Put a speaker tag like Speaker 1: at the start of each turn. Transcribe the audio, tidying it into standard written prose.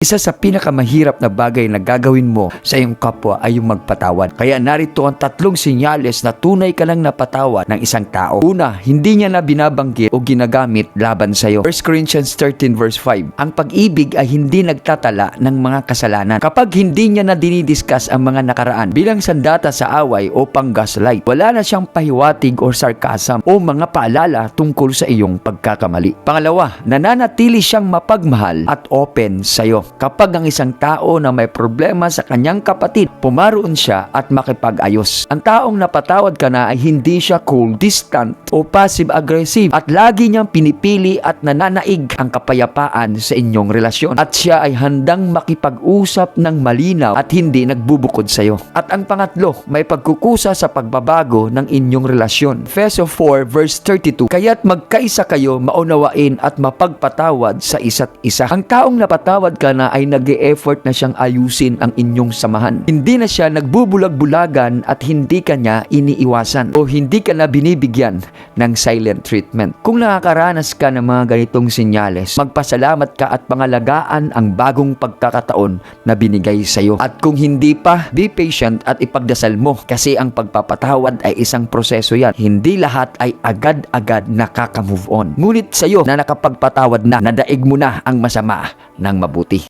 Speaker 1: Isa sa pinakamahirap na bagay na gagawin mo sa iyong kapwa ay yung magpatawad. Kaya narito ang 3 senyales na tunay ka lang napatawad ng isang tao. Una, hindi niya na binabanggit o ginagamit laban sa iyo. 1 Corinthians 13 verse 5. Ang pag-ibig ay hindi nagtatala ng mga kasalanan. Kapag hindi niya na dinidiscuss ang mga nakaraan bilang sandata sa away o pang-gaslight, wala na siyang pahiwatig o sarcasm o mga paalala tungkol sa iyong pagkakamali. Pangalawa, nananatili siyang mapagmahal at open sa iyo. Kapag ang isang tao na may problema sa kanyang kapatid, pumaroon siya at makipag-ayos. Ang taong napatawad ka na ay hindi siya cold, distant o passive-aggressive at lagi niyang pinipili at nananaig ang kapayapaan sa inyong relasyon. At siya ay handang makipag-usap ng malinaw at hindi nagbubukod sa iyo. At ang pangatlo, may pagkukusa sa pagbabago ng inyong relasyon. Efeso 4 verse 32. Kaya't magkaisa kayo, maunawain at mapagpatawad sa isa't isa. Ang taong napatawad ka na ay nag-e-effort na siyang ayusin ang inyong samahan. Hindi na siya nagbubulag-bulagan at hindi ka niya iniiwasan o hindi ka na binibigyan ng silent treatment. Kung nakakaranas ka ng mga ganitong senyales, magpasalamat ka at pangalagaan ang bagong pagkakataon na binigay sa iyo. At kung hindi pa, be patient at ipagdasal mo kasi ang pagpapatawad ay isang proseso yan. Hindi lahat ay agad-agad nakaka-move on. Ngunit sa iyo na nakapagpatawad na, nadaig mo na ang masama ng mabuti.